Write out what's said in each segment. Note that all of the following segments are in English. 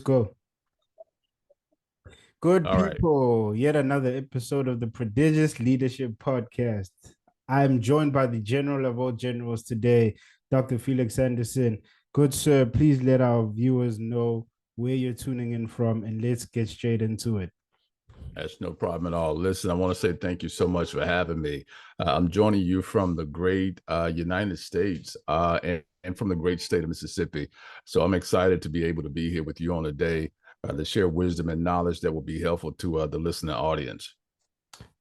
go. Good All right. people, yet another episode of the Prodigious Leadership Podcast. I'm joined by the General of all generals today, Dr. Felix Anderson. Good sir, please let our viewers know where you're tuning in from and let's get straight into it. That's no problem at all. Listen, I want to say thank you so much for having me. I'm joining you from the great United States and from the great state of Mississippi. So I'm excited to be able to be here with you on a day to share wisdom and knowledge that will be helpful to the listening audience.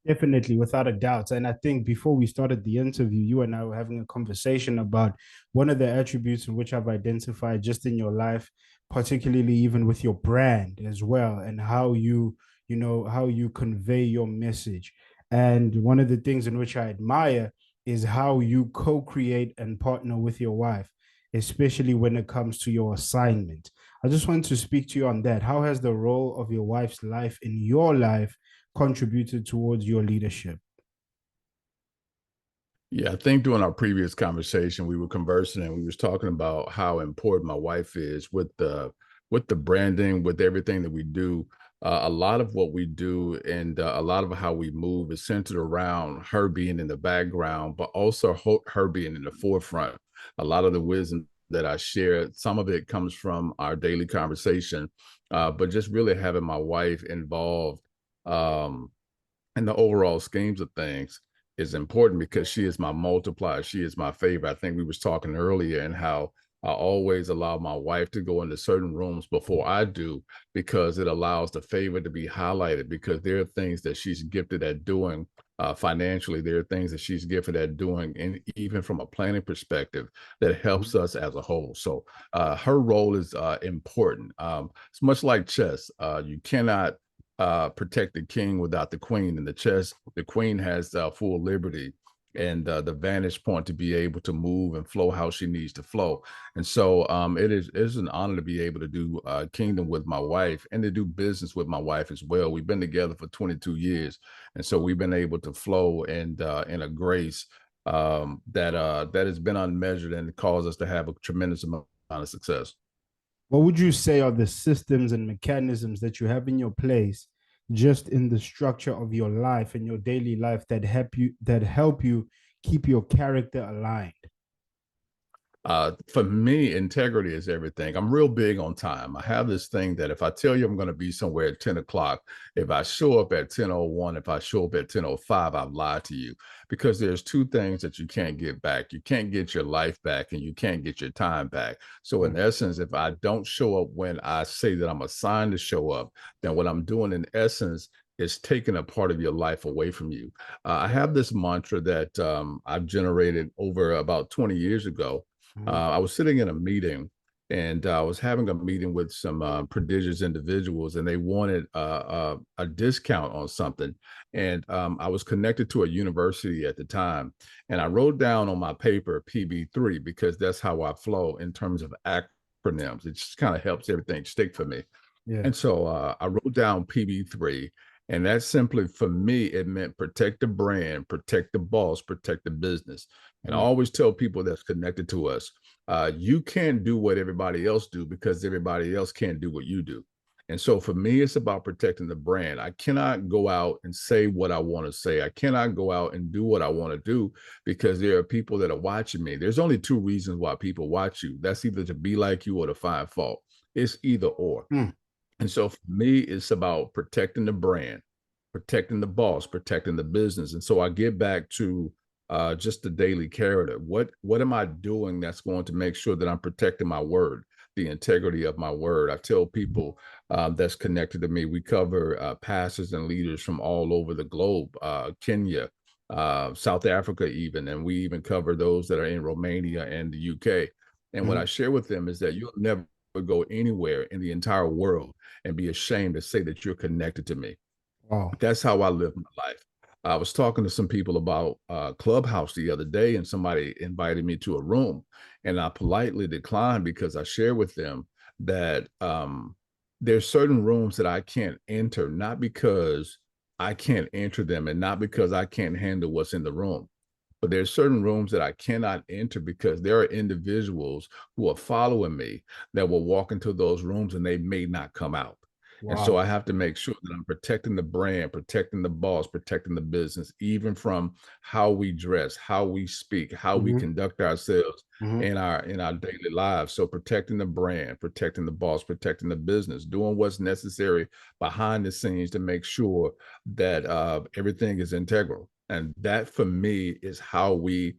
Definitely, without a doubt. And I think before we started the interview, you and I were having a conversation about one of the attributes in which I've identified just in your life, particularly even with your brand as well, and how how you convey your message. And one of the things in which I admire is how you co-create and partner with your wife, especially when it comes to your assignment. I just want to speak to you on that. How has the role of your wife's life in your life contributed towards your leadership? Yeah, I think during our previous conversation, we were conversing and we was talking about how important my wife is with the branding, with everything that we do. A lot of what we do and a lot of how we move is centered around her being in the background, but also her being in the forefront. A lot of the wisdom that I share, some of it comes from our daily conversation, but just really having my wife involved um, in the overall schemes of things is important because she is my multiplier. She is my favorite. I think we was talking earlier and how I always allow my wife to go into certain rooms before I do because it allows the favor to be highlighted because there are things that she's gifted at doing financially. There are things that she's gifted at doing, and even from a planning perspective, that helps us as a whole. So her role is important. It's much like chess. You cannot protect the king without the queen. In the chess, the queen has full liberty and the vantage point to be able to move and flow how she needs to flow. And so it's an honor to be able to do kingdom with my wife and to do business with my wife as well. We've been together for 22 years. And so we've been able to flow and in a grace that has been unmeasured and caused us to have a tremendous amount of success. What would you say are the systems and mechanisms that you have in your place just in the structure of your life and your daily life that help you keep your character aligned? For me, integrity is everything. I'm real big on time. I have this thing that if I tell you I'm going to be somewhere at 10 o'clock, if I show up at 10:01, if I show up at 10:05, I've lied to you because there's two things that you can't get back. You can't get your life back and you can't get your time back. So in essence, if I don't show up when I say that I'm assigned to show up, then what I'm doing in essence is taking a part of your life away from you. I have this mantra that I've generated over about 20 years ago. I was sitting in a meeting and I was having a meeting with some prodigious individuals and they wanted a discount on something. And I was connected to a university at the time. And I wrote down on my paper PB3 because that's how I flow in terms of acronyms. It just kind of helps everything stick for me. Yeah. And so I wrote down PB3. And that simply, for me, it meant protect the brand, protect the boss, protect the business. And I always tell people that's connected to us, you can't do what everybody else do because everybody else can't do what you do. And so for me, it's about protecting the brand. I cannot go out and say what I want to say. I cannot go out and do what I want to do because there are people that are watching me. There's only two reasons why people watch you. That's either to be like you or to find fault. It's either or. Mm. And so for me, it's about protecting the brand, protecting the boss, protecting the business. And so I get back to just the daily character. What am I doing that's going to make sure that I'm protecting my word, the integrity of my word? I tell people that's connected to me. We cover pastors and leaders from all over the globe, Kenya, South Africa, even, and we even cover those that are in Romania and the UK. And what I share with them is that you'll never go anywhere in the entire world and be ashamed to say that you're connected to me. Wow. That's how I live my life. I was talking to some people about Clubhouse the other day, and somebody invited me to a room, and I politely declined because I share with them that there's certain rooms that I can't enter, not because I can't enter them and not because I can't handle what's in the room, but there's certain rooms that I cannot enter because there are individuals who are following me that will walk into those rooms and they may not come out. And so Wow. I have to make sure that I'm protecting the brand, protecting the boss, protecting the business, even from how we dress, how we speak, how we Mm-hmm. conduct ourselves Mm-hmm. in our daily lives. So protecting the brand, protecting the boss, protecting the business, doing what's necessary behind the scenes to make sure that everything is integral. And that for me is how we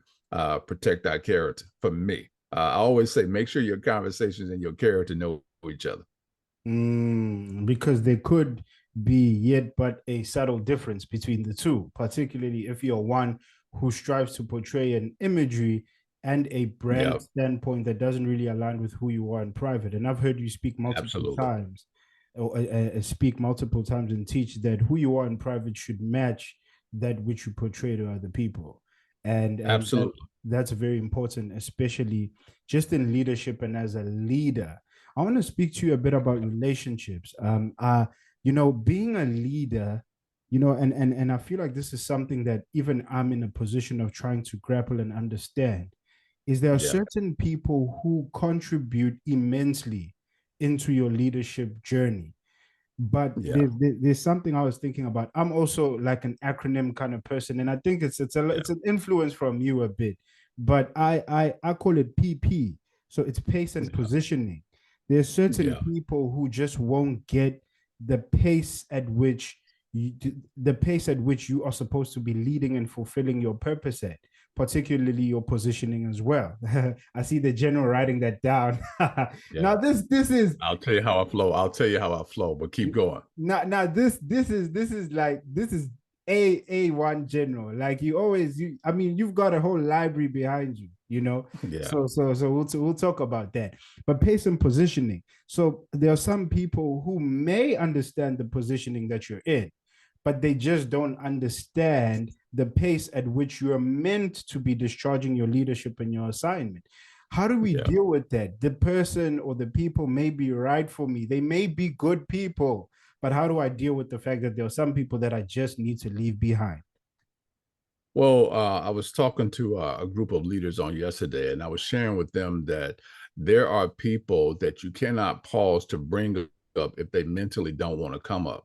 protect our character. For me, I always say, make sure your conversations and your character know each other. Because there could be yet but a subtle difference between the two, particularly if you're one who strives to portray an imagery and a brand Yeah, standpoint that doesn't really align with who you are in private. And I've heard you speak multiple absolutely. times, or speak multiple times and teach that who you are in private should match that which you portray to other people. And Absolutely. that's very important, especially just in leadership and as a leader. I want to speak to you a bit about relationships. Being a leader, and I feel like this is something that even I'm in a position of trying to grapple and understand. Is there are Yeah. certain people who contribute immensely into your leadership journey? But Yeah. there's something I was thinking about. I'm also like an acronym kind of person, and I think it's an influence from you a bit. But I call it PP. So it's pace and Yeah. positioning. There's certain Yeah. people who just won't get the pace at which you are supposed to be leading and fulfilling your purpose at, particularly your positioning as well. I see the general writing that down. Yeah. Now this is I'll tell you how I flow. I'll tell you how I flow, but keep going. now this is A1 general. Like I mean, you've got a whole library behind you, Yeah. So we'll talk about that. But pace and positioning. So there are some people who may understand the positioning that you're in, but they just don't understand the pace at which you're meant to be discharging your leadership and your assignment. How do we Yeah. deal with that? The person or the people may be right for me. They may be good people, but how do I deal with the fact that there are some people that I just need to leave behind? Well, I was talking to a group of leaders on yesterday, and I was sharing with them that there are people that you cannot pause to bring up if they mentally don't want to come up.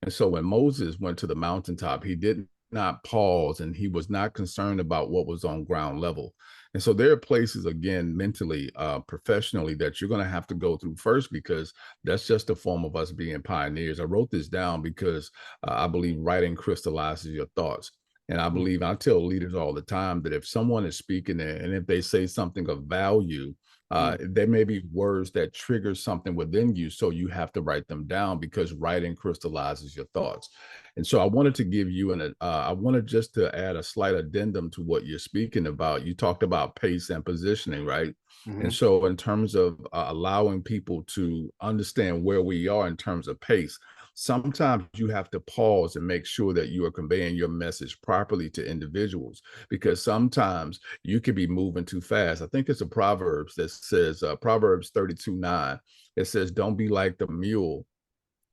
And so when Moses went to the mountaintop, he did not pause and he was not concerned about what was on ground level. And so there are places, again, mentally, professionally, that you're going to have to go through first, because that's just a form of us being pioneers. I wrote this down because I believe writing crystallizes your thoughts. And I believe I tell leaders all the time that if someone is speaking and if they say something of value, there may be words that trigger something within you. So you have to write them down, because writing crystallizes your thoughts. And so I wanted to give you I wanted just to add a slight addendum to what you're speaking about. You talked about pace and positioning, right? And Mhm. so in terms of allowing people to understand where we are in terms of pace, sometimes you have to pause and make sure that you are conveying your message properly to individuals, because sometimes you could be moving too fast. I think it's a Proverbs that says, Proverbs 32:9, it says, don't be like the mule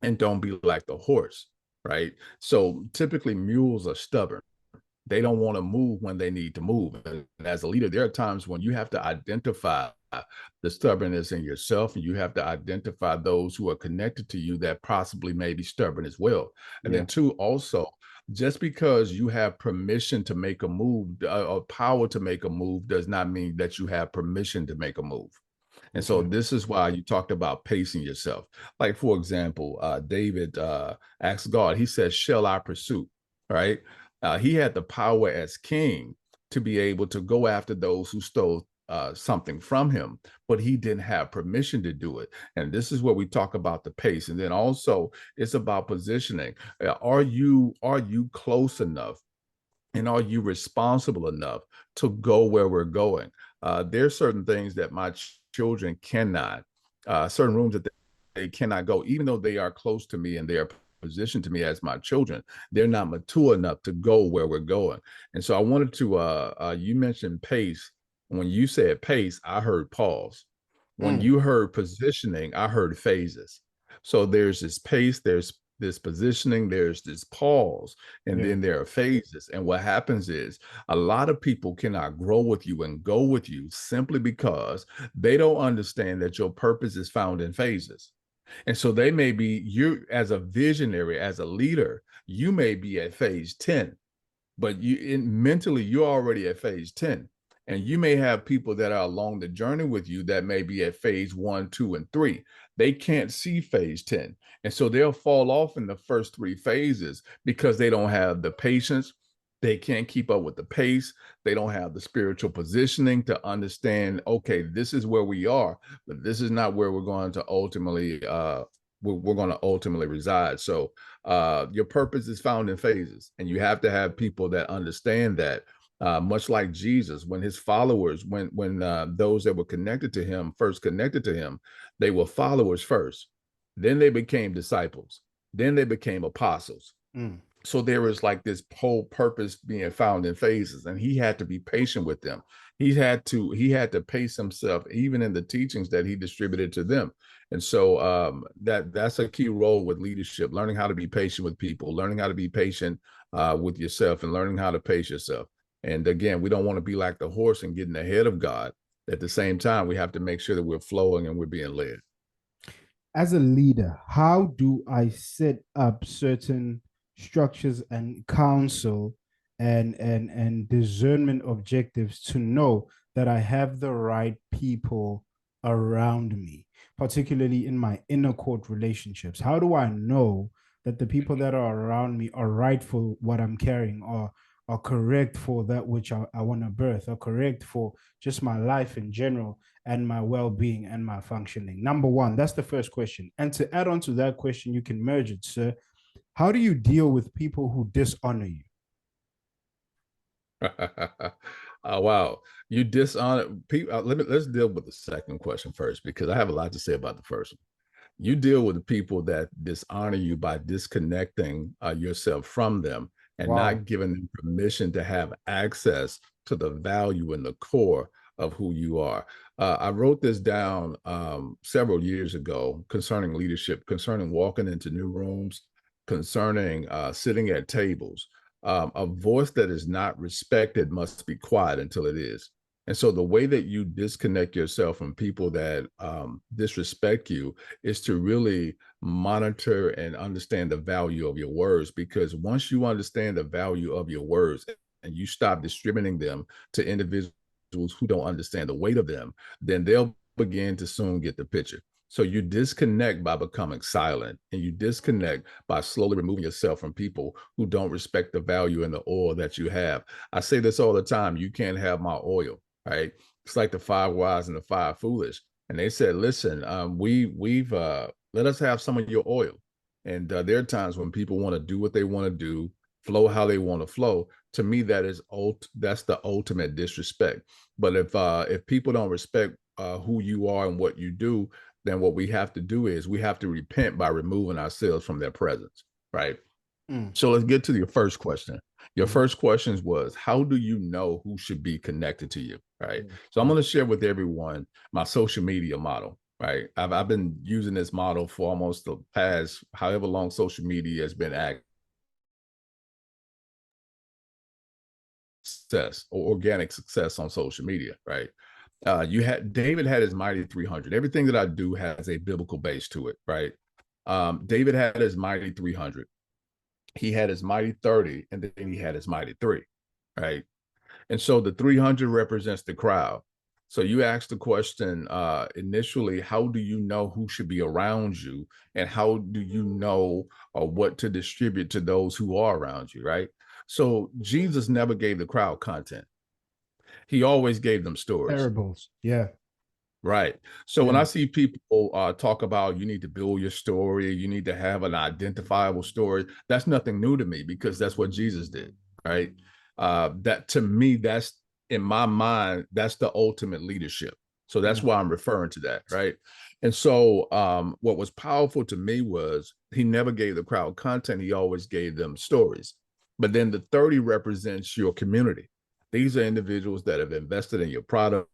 and don't be like the horse, right? So typically mules are stubborn. They don't want to move when they need to move. And as a leader, there are times when you have to identify the stubbornness in yourself, and you have to identify those who are connected to you that possibly may be stubborn as well. And Yeah. then two, also, just because you have permission to make a move, or power to make a move, does not mean that you have permission to make a move. And so Okay. this is why you talked about pacing yourself. Like, for example, David asked God, he says, shall I pursue? Right? He had the power as king to be able to go after those who stole something from him, but he didn't have permission to do it. And this is where we talk about the pace. And then also it's about positioning. Are you close enough? And are you responsible enough to go where we're going? There's certain things that my children cannot, certain rooms that they cannot go, even though they are close to me and they are positioned to me as my children. They're not mature enough to go where we're going. And so I wanted to, you mentioned pace. When you said pace, I heard pause. When Mm. you heard positioning, I heard phases. So there's this pace, this positioning, there's this pause, and then there are phases. And what happens is a lot of people cannot grow with you and go with you simply because they don't understand that your purpose is found in phases. And so they may be, you as a visionary, as a leader, you may be at phase 10, but mentally you're already at phase 10. And you may have people that are along the journey with you that may be at phase 1, 2, and 3. They can't see phase 10. And so they'll fall off in the first 3 phases because they don't have the patience. They can't keep up with the pace. They don't have the spiritual positioning to understand, okay, this is where we are, but this is not where we're going to ultimately reside. So your purpose is found in phases, and you have to have people that understand that. Much like Jesus, when his followers, when those that were connected to him first connected to him, they were followers first. Then they became disciples. Then they became apostles. So there was like this whole purpose being found in phases, and he had to be patient with them. He had to pace himself, even in the teachings that he distributed to them. And so that's a key role with leadership: learning how to be patient with people, learning how to be patient with yourself, and learning how to pace yourself. And again, we don't want to be like the horse and getting ahead of God. At the same time, we have to make sure that we're flowing and we're being led. As a leader, how do I set up certain structures and counsel and discernment objectives to know that I have the right people around me, particularly in my inner court relationships? How do I know that the people that are around me are right for what I'm carrying, or are correct for that which I want to birth, or correct for just my life in general and my well-being and my functioning? Number one, that's the first question. And to add on to that question, you can merge it, sir. How do you deal with people who dishonor you? Wow, you dishonor people. Let's deal with the second question first, because I have a lot to say about the first one. You deal with the people that dishonor you by disconnecting yourself from them and not giving them permission to have access to the value and the core of who you are. I wrote this down several years ago concerning leadership, concerning walking into new rooms, concerning sitting at tables. A voice that is not respected must be quiet until it is. And so the way that you disconnect yourself from people that disrespect you is to really monitor and understand the value of your words, because once you understand the value of your words and you stop distributing them to individuals who don't understand the weight of them, then they'll begin to soon get the picture. So you disconnect by becoming silent, and you disconnect by slowly removing yourself from people who don't respect the value and the oil that you have. I say this all the time: you can't have my oil. Right? It's like the 5 wise and the 5 foolish. And they said, listen, we've let us have some of your oil. And there are times when people want to do what they want to do, flow how they want to flow. To me, that's the ultimate disrespect. But if people don't respect who you are and what you do, then what we have to do is we have to repent by removing ourselves from their presence. Right? So let's get to your first question. Your first question was, how do you know who should be connected to you? Right. So I'm going to share with everyone my social media model. Right. I've been using this model for almost the past however long social media has been active. Success or organic success on social media. Right. David had his mighty 300. Everything that I do has a biblical base to it. Right. David had his mighty 300. He had his mighty 30, and then he had his mighty 3, right? And so the 300 represents the crowd. So you asked the question initially, how do you know who should be around you, and how do you know what to distribute to those who are around you, right? So Jesus never gave the crowd content. He always gave them stories. Parables. Yeah. Right. So when I see people talk about you need to build your story, you need to have an identifiable story, that's nothing new to me, because that's what Jesus did. Right. That to me, that's in my mind, that's the ultimate leadership. So that's why I'm referring to that. Right. And so what was powerful to me was he never gave the crowd content. He always gave them stories. But then the 30 represents your community. These are individuals that have invested in your product.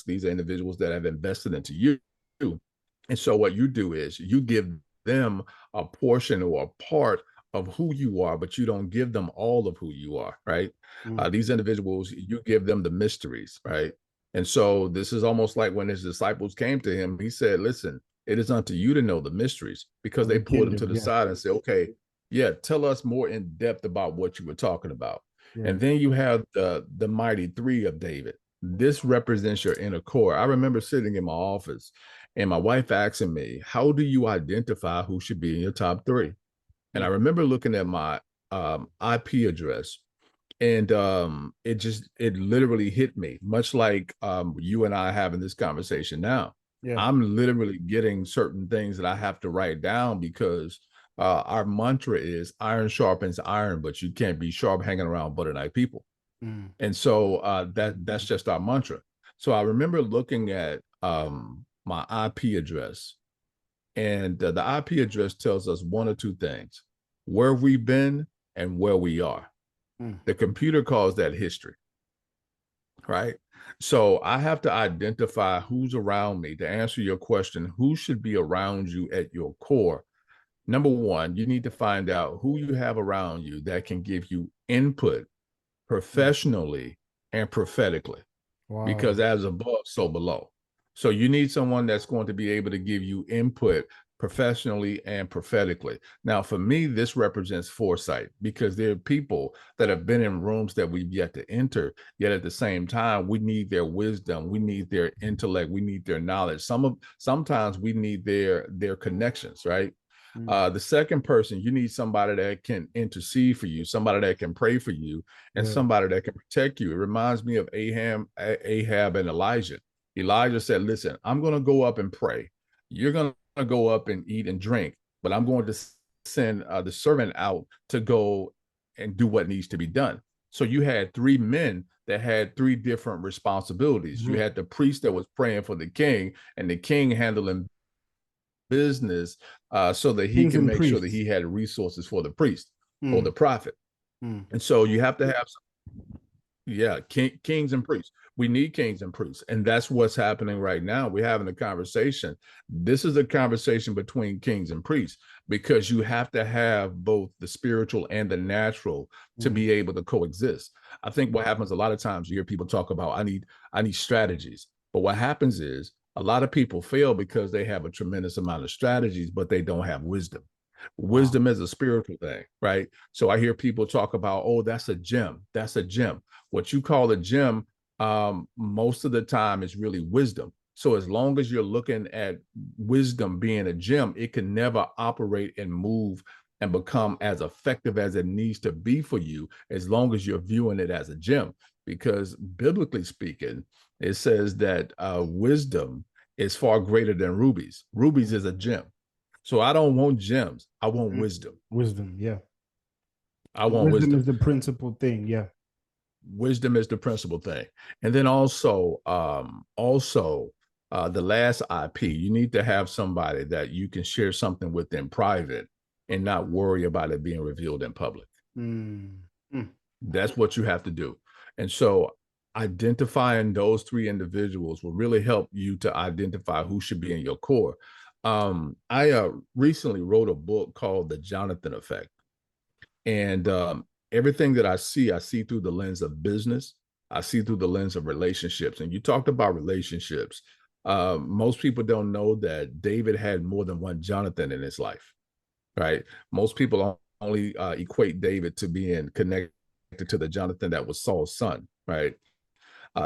These are individuals that have invested into you. And so what you do is you give them a portion or a part of who you are, but you don't give them all of who you are, right? These individuals, you give them the mysteries, right? And so this is almost like when his disciples came to him, he said, listen, it is unto you to know the mysteries, because they pulled him to the side and said, okay, yeah, tell us more in depth about what you were talking about. And then you have the mighty three of David. This represents your inner core. I remember sitting in my office and my wife asking me, how do you identify who should be in your top three? And I remember looking at my IP address, and it literally hit me, much like you and I having this conversation now. I'm literally getting certain things that I have to write down, because our mantra is iron sharpens iron, but you can't be sharp hanging around butter knife people. And so that's just our mantra. So I remember looking at my IP address, and the IP address tells us one or two things: where we've been and where we are. The computer calls that history, right? So I have to identify who's around me. To answer your question, who should be around you at your core? Number one, you need to find out who you have around you that can give you input professionally and prophetically. Because as above, so below. So you need someone that's going to be able to give you input professionally and prophetically. Now, for me, this represents foresight, because there are people that have been in rooms that we've yet to enter, yet at the same time, we need their wisdom, we need their intellect, we need their knowledge. Sometimes we need their connections, right? The second person, you need somebody that can intercede for you, somebody that can pray for you, and somebody that can protect you. It reminds me of Ahab and Elijah. Elijah said, listen, I'm going to go up and pray. You're going to go up and eat and drink, but I'm going to send the servant out to go and do what needs to be done. So you had three men that had three different responsibilities. You had the priest that was praying for the king, and the king handling business so that he can make sure that he had resources for the priest or the prophet. And so you have to have kings and priests. We need kings and priests, and that's what's happening right now. We're having a conversation. This is a conversation between kings and priests, because you have to have both the spiritual and the natural to be able to coexist. I think what happens a lot of times, you hear people talk about, I need strategies, but what happens is a lot of people fail because they have a tremendous amount of strategies, but they don't have wisdom. Wisdom is a spiritual thing, right? So I hear people talk about, oh, that's a gem. That's a gem. What you call a gem, most of the time is really wisdom. So as long as you're looking at wisdom being a gem, it can never operate and move and become as effective as it needs to be for you, as long as you're viewing it as a gem. Because biblically speaking, it says that wisdom is far greater than rubies. Rubies is a gem. So I don't want gems. I want wisdom. Wisdom, yeah. I want wisdom. Wisdom is the principal thing, yeah. Wisdom is the principal thing. And then also the last IP, you need to have somebody that you can share something with in private and not worry about it being revealed in public. That's what you have to do. And so identifying those three individuals will really help you to identify who should be in your core. I recently wrote a book called The Jonathan Effect. And everything that I see through the lens of business. I see through the lens of relationships. And you talked about relationships. Most people don't know that David had more than one Jonathan in his life, right? Most people only equate David to being connected to the Jonathan that was Saul's son, right?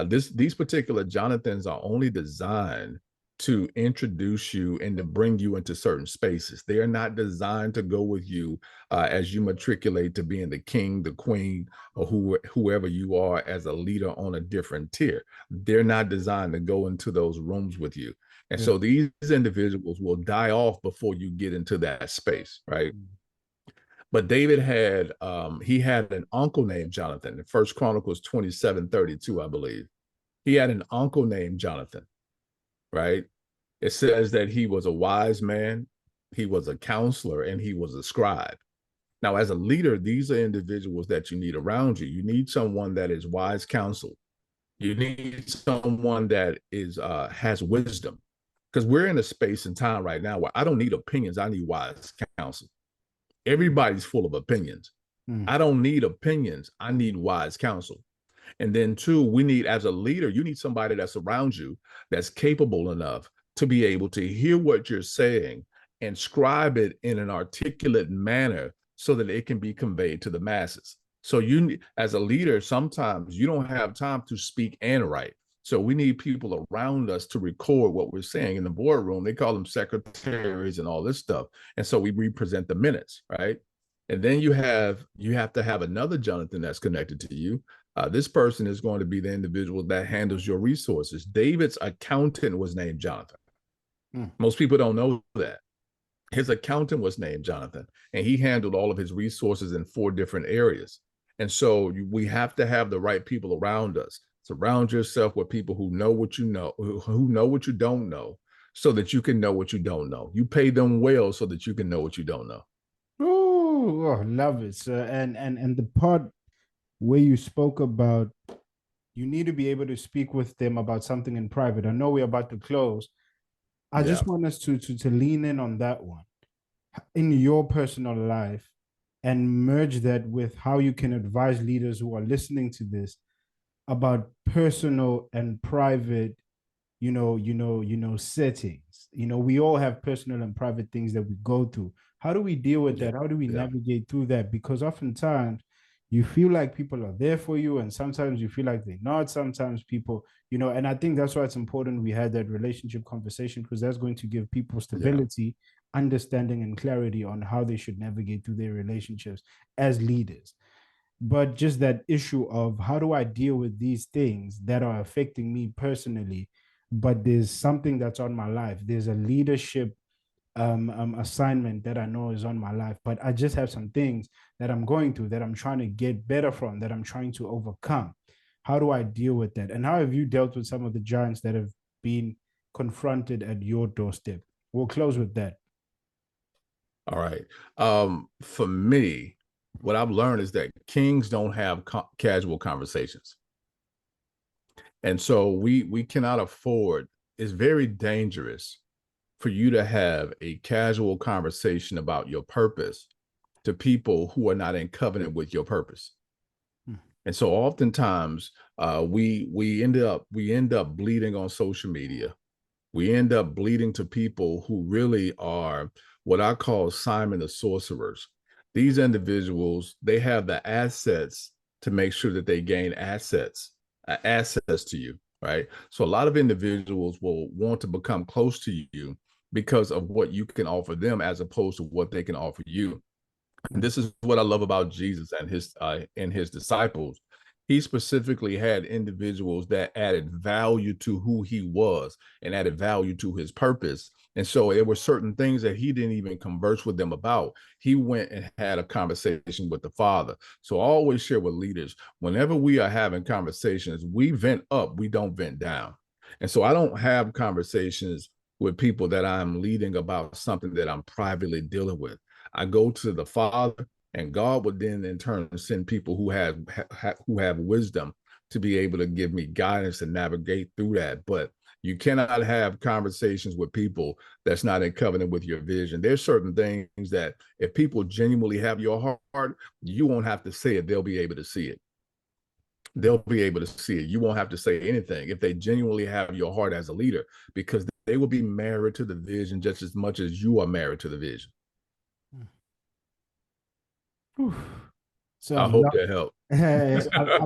These particular Jonathans are only designed to introduce you and to bring you into certain spaces. They are not designed to go with you as you matriculate to being the king, the queen, or whoever you are as a leader on a different tier. They're not designed to go into those rooms with you. And so these individuals will die off before you get into that space, right? But David had an uncle named Jonathan. In 1 Chronicles 27:32, I believe. He had an uncle named Jonathan, right? It says that he was a wise man, he was a counselor, and he was a scribe. Now, as a leader, these are individuals that you need around you. You need someone that is wise counsel. You need someone that is has wisdom. Because we're in a space and time right now where I don't need opinions. I need wise counsel. Everybody's full of opinions. I don't need opinions. I need wise counsel. And then two, we need, as a leader, you need somebody that's around you that's capable enough to be able to hear what you're saying and scribe it in an articulate manner so that it can be conveyed to the masses. So you, as a leader, sometimes you don't have time to speak and write. So we need people around us to record what we're saying in the boardroom. They call them secretaries and all this stuff. And so we represent the minutes, right? And then you have to have another Jonathan that's connected to you. This person is going to be the individual that handles your resources. David's accountant was named Jonathan. Most people don't know that. His accountant was named Jonathan, and he handled all of his resources in 4 different areas. And so we have to have the right people around us. Surround yourself with people who know what you know, who know what you don't know, so that you can know what you don't know. You pay them well so that you can know what you don't know. Oh, love it, sir. And the part where you spoke about you need to be able to speak with them about something in private. I know we're about to close. I just want us to lean in on that one in your personal life and merge that with how you can advise leaders who are listening to this about personal and private, settings. We all have personal and private things that we go through. How do we deal with that? How do we navigate through that? Because oftentimes you feel like people are there for you, and sometimes you feel like they're not. Sometimes people, and I think that's why it's important we had that relationship conversation, because that's going to give people stability, understanding, and clarity on how they should navigate through their relationships as leaders. But just that issue of how do I deal with these things that are affecting me personally, but there's something that's on my life. There's a leadership assignment that I know is on my life, but I just have some things that I'm going through that I'm trying to get better from, that I'm trying to overcome. How do I deal with that? And how have you dealt with some of the giants that have been confronted at your doorstep? We'll close with that. All right. For me, what I've learned is that kings don't have casual conversations. And so we cannot afford, it's very dangerous for you to have a casual conversation about your purpose to people who are not in covenant with your purpose. And so oftentimes we end up bleeding on social media. We end up bleeding to people who really are what I call Simon the sorcerers. These individuals, they have the assets to make sure that they gain access to you, right? So a lot of individuals will want to become close to you because of what you can offer them as opposed to what they can offer you. And this is what I love about Jesus and his disciples. He specifically had individuals that added value to who he was and added value to his purpose. And so there were certain things that he didn't even converse with them about. He went and had a conversation with the Father. So I always share with leaders, whenever we are having conversations, we vent up, we don't vent down. And so I don't have conversations with people that I'm leading about something that I'm privately dealing with. I go to the Father, and God would then in turn send people who have wisdom to be able to give me guidance and navigate through that. But you cannot have conversations with people that's not in covenant with your vision. There's certain things that if people genuinely have your heart, you won't have to say it. They'll be able to see it. They'll be able to see it. You won't have to say anything if they genuinely have your heart as a leader, because they will be married to the vision just as much as you are married to the vision. So I hope that helped.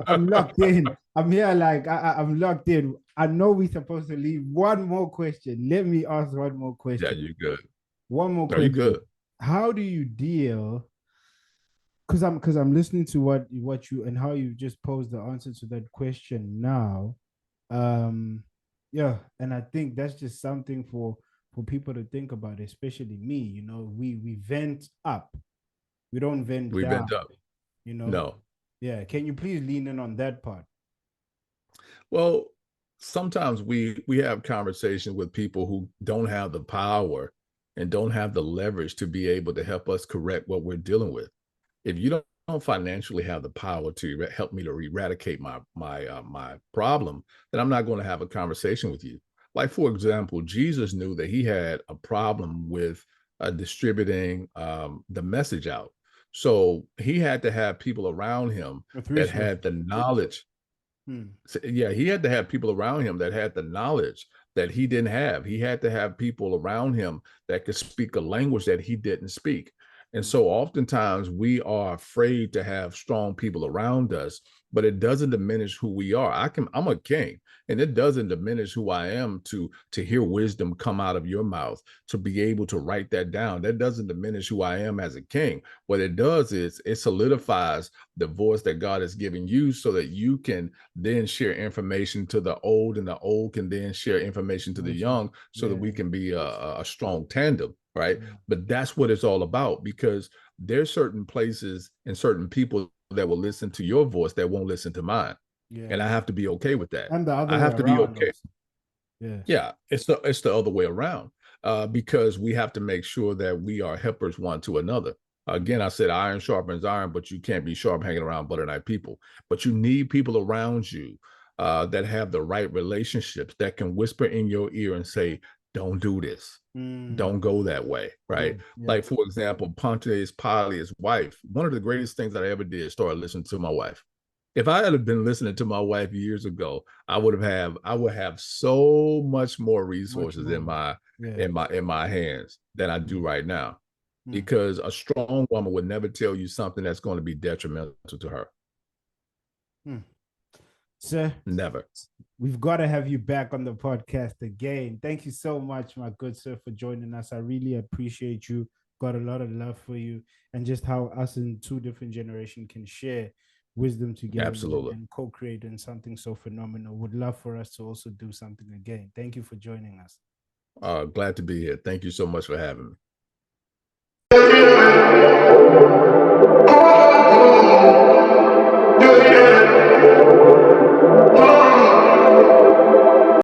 I'm locked in. I'm here like I'm locked in. I know we're supposed to leave. One more question. Let me ask one more question. Yeah, you're good. One more question. Are you good? How do you deal? Because I'm listening to what you and how you just posed the answer to that question now. Yeah, and I think that's just something for people to think about, especially me. We vent up. We don't vent We down. vent up. No. Yeah. Can you please lean in on that part? Well, sometimes we have conversations with people who don't have the power and don't have the leverage to be able to help us correct what we're dealing with. If you don't financially have the power to help me to eradicate my problem, then I'm not going to have a conversation with you. Like, for example, Jesus knew that he had a problem with distributing the message out. So he had to have people around him With that had the resources. knowledge. So, yeah, he had to have people around him that had the knowledge that he didn't have. He had to have people around him that could speak a language that he didn't speak. And so oftentimes we are afraid to have strong people around us, but it doesn't diminish who we are. I'm a king, and it doesn't diminish who I am to hear wisdom come out of your mouth, to be able to write that down. That doesn't diminish who I am as a king. What it does is it solidifies the voice that God has given you so that you can then share information to the old, and the old can then share information to the young, so that we can be a strong tandem, right? But that's what it's all about, because there's certain places and certain people that will listen to your voice that won't listen to mine. And I have to be okay with that. And the other I way have to be around okay. also. Yes. Yeah, it's the other way around, because we have to make sure that we are helpers one to another. Again, I said iron sharpens iron, but you can't be sharp hanging around butter knife people. But you need people around you that have the right relationships, that can whisper in your ear and say, "Don't do this. Don't go that way." Right? Like, for example, Pontius Pilate's wife. One of the greatest things that I ever did started listening to my wife. If I had been listening to my wife years ago, I would have so much more resources in my hands than I do right now. Because a strong woman would never tell you something that's going to be detrimental to her. Sir, never. We've got to have you back on the podcast again. Thank you so much, my good sir, for joining us. I really appreciate you. Got a lot of love for you, and just how us in two different generations can share wisdom together. Absolutely. And co-create in something so phenomenal. Would love for us to also do something again. Thank you for joining us. Glad to be here. Thank you so much for having me.